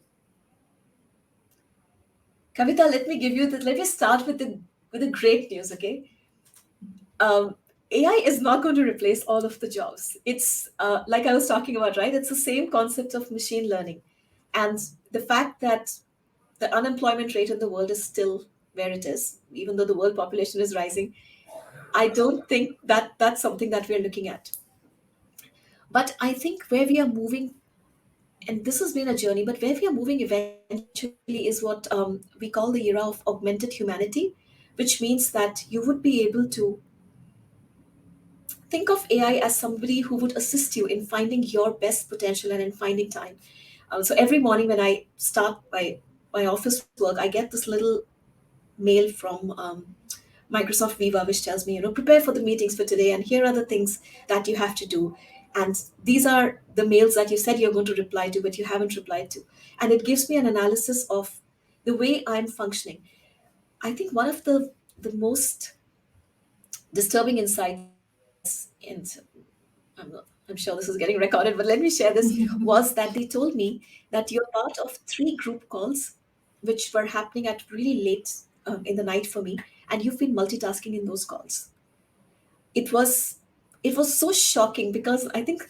Kavita, let me give you the, let me start with the great news, okay? AI is not going to replace all of the jobs. It's like I was talking about, right? It's the same concept of machine learning. And the fact that the unemployment rate in the world is still where it is, even though the world population is rising, I don't think that that's something that we're looking at. But I think where we are moving, and this has been a journey, but where we are moving eventually is what we call the era of augmented humanity, which means that you would be able to think of AI as somebody who would assist you in finding your best potential and in finding time. So every morning when I start my office work, I get this little mail from Microsoft Viva, which tells me, prepare for the meetings for today, and here are the things that you have to do. And these are the mails that you said you're going to reply to, but you haven't replied to. And it gives me an analysis of the way I'm functioning. I think one of the most disturbing insights, and I'm sure this is getting recorded, but let me share this, was that they told me that you're part of three group calls, which were happening at really late in the night for me, and you've been multitasking in those calls. It was it was so shocking, because I think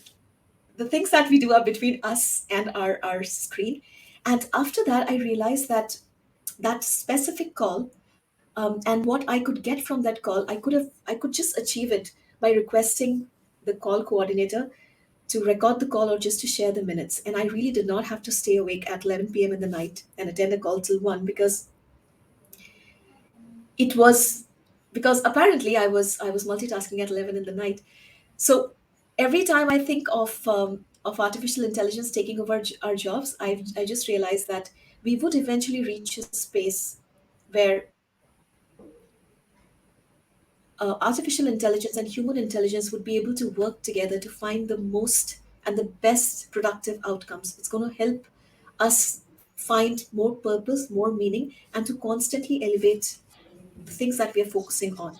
the things that we do are between us and our screen. And after that, I realized that that specific call, and what I could get from that call, I could just achieve it by requesting the call coordinator to record the call or just to share the minutes. And I really did not have to stay awake at 11 p.m. in the night and attend a call till 1, because it was because apparently I was multitasking at 11 in the night. So every time I think of artificial intelligence taking over our jobs, I just realized that we would eventually reach a space where artificial intelligence and human intelligence would be able to work together to find the most and the best productive outcomes. It's going to help us find more purpose, more meaning, and to constantly elevate the things that we are focusing on.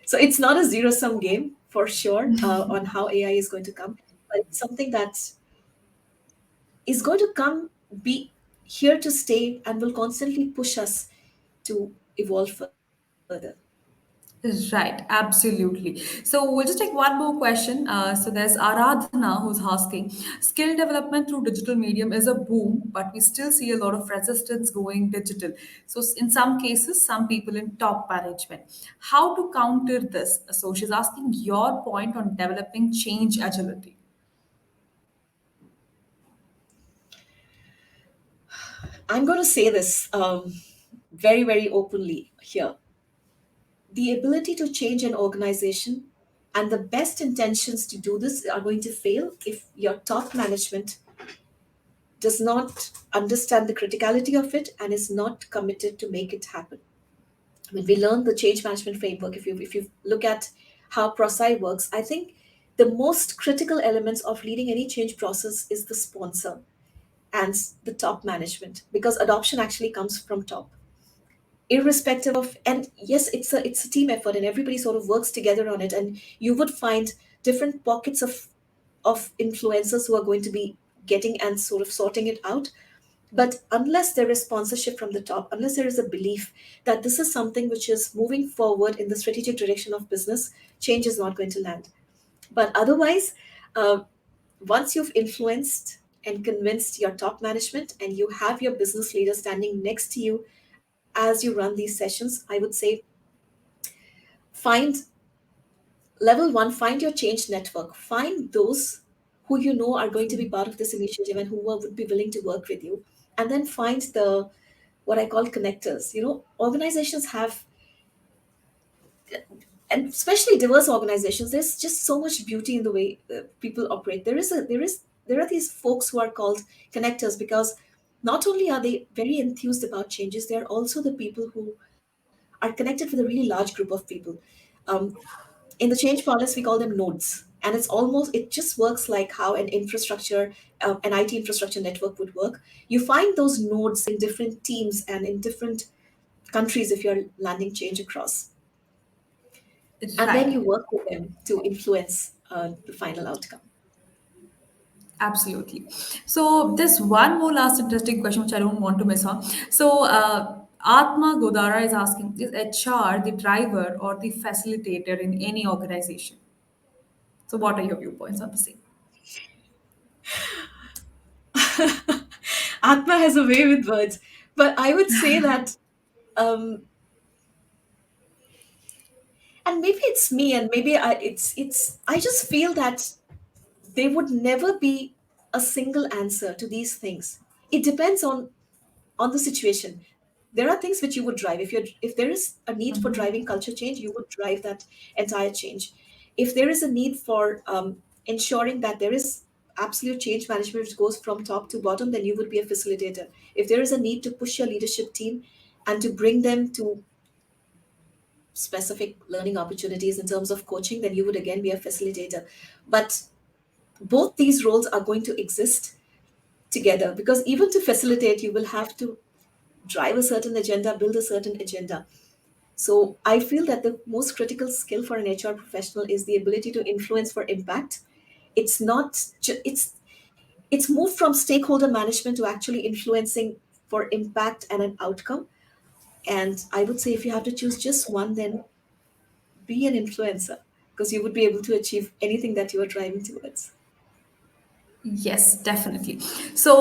So it's not a zero sum game for sure on how AI is going to come, but it's something that is going to come, be here to stay, and will constantly push us to evolve further. Right, absolutely. So we'll just take one more question. So there's Aradhana who's asking, skill development through digital medium is a boom, but we still see a lot of resistance going digital. So in some cases, some people in top management. How to counter this? So she's asking your point on developing change agility. I'm going to say this very, very openly here. The ability to change an organization and the best intentions to do this are going to fail if your top management does not understand the criticality of it and is not committed to make it happen. When we learn the change management framework, if you look at how ProSci works, I think the most critical elements of leading any change process is the sponsor and the top management, because adoption actually comes from top, irrespective of. And yes, it's a team effort and everybody sort of works together on it, and you would find different pockets of influencers who are going to be getting and sort of sorting it out. But unless there is sponsorship from the top, unless there is a belief that this is something which is moving forward in the strategic direction of business, change is not going to land. But otherwise, uh, once you've influenced and convinced your top management and you have your business leader standing next to you as you run these sessions, I would say find level one, find your change network, find those who you know are going to be part of this initiative and who would be willing to work with you. And then find the what I call connectors. Organizations have, and especially diverse organizations, there's just so much beauty in the way people operate. There is there are these folks who are called connectors, because not only are they very enthused about changes, they're also the people who are connected with a really large group of people. um, in the change parlance, we call them nodes, and it just works like how an IT infrastructure network would work. You find those nodes in different teams and in different countries if you're landing change across, and then you Right. work with them to influence the final outcome. Absolutely. So, this one more last interesting question, which I don't want to miss on. So, Atma Godara is asking, is HR the driver or the facilitator in any organization? So, what are your viewpoints on the same? Atma has a way with words, but I would say that, um, and maybe it's me, and maybe it's. I just feel that there would never be a single answer to these things. It depends on the situation. There are things which you would drive. If there is a need for driving culture change, you would drive that entire change. If there is a need for ensuring that there is absolute change management which goes from top to bottom, then you would be a facilitator. If there is a need to push your leadership team and to bring them to specific learning opportunities in terms of coaching, then you would again be a facilitator. But both these roles are going to exist together, because even to facilitate, you will have to drive a certain agenda, build a certain agenda. So I feel that the most critical skill for an HR professional is the ability to influence for impact. It's not it's moved from stakeholder management to actually influencing for impact and an outcome. And I would say if you have to choose just one, then be an influencer, because you would be able to achieve anything that you are driving towards. Yes, definitely. So,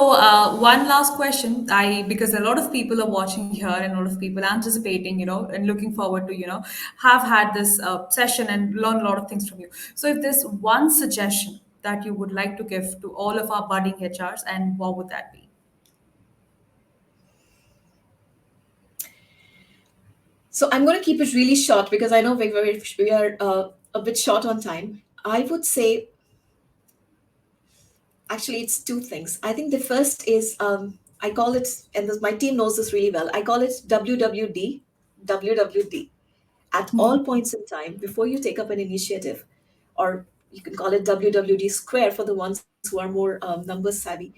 one last question. I because a lot of people are watching here and a lot of people anticipating, and looking forward to, have had this session and learn a lot of things from you. So, if there's one suggestion that you would like to give to all of our budding HRs, and what would that be? So I'm going to keep it really short because I know we are a bit short on time. I would say, actually, it's two things. I think the first is, I call it, and my team knows this really well. I call it WWD, WWD. At all points in time, before you take up an initiative, or you can call it WWD square for the ones who are more numbers savvy.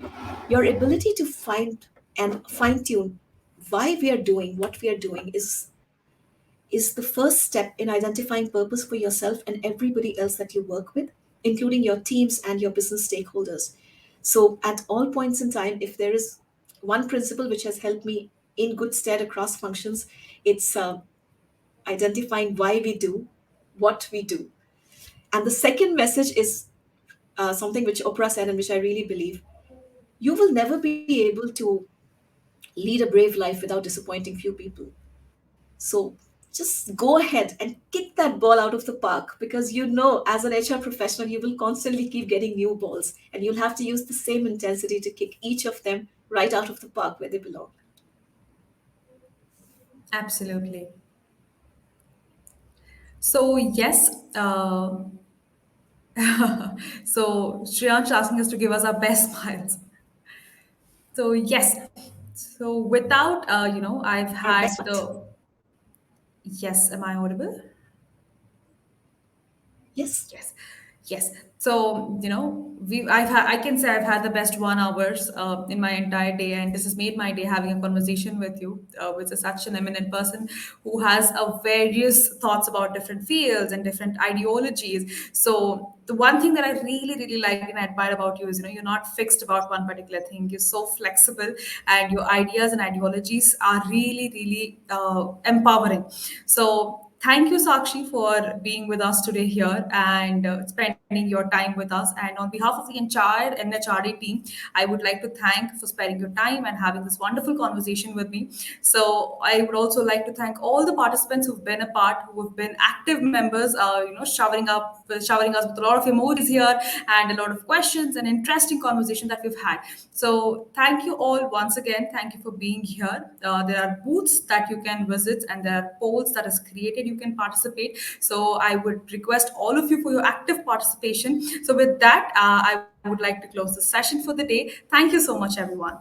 Your ability to find and fine tune why we are doing what we are doing is the first step in identifying purpose for yourself and everybody else that you work with, including your teams and your business stakeholders. So, at all points in time, if there is one principle which has helped me in good stead across functions, it's identifying why we do what we do. And the second message is something which Oprah said and which I really believe: you will never be able to lead a brave life without disappointing few people. So just go ahead and kick that ball out of the park, because as an HR professional, you will constantly keep getting new balls and you'll have to use the same intensity to kick each of them right out of the park where they belong. Absolutely. So yes, so Shriyansh asking us to give us our best smiles. So yes, so without I've Our best had what? the yes. Am I audible? Yes. Yes, yes. So I can say I've had the best 1 hours in my entire day, and this has made my day having a conversation with you, with such an eminent person who has various thoughts about different fields and different ideologies. So the one thing that I really, really like and admire about you is you're not fixed about one particular thing. You're so flexible, and your ideas and ideologies are really, really empowering. So thank you, Sakshi, for being with us today here and spending your time with us. And on behalf of the entire NHRD team, I would like to thank for sparing your time and having this wonderful conversation with me. So I would also like to thank all the participants who've been a part, who have been active members, showering us with a lot of emojis here and a lot of questions and interesting conversation that we've had. So thank you all once again. Thank you for being here. There are booths that you can visit and there are polls that is created. You can participate. So I would request all of you for your active participation participation. So with that, I would like to close the session for the day. Thank you so much, everyone.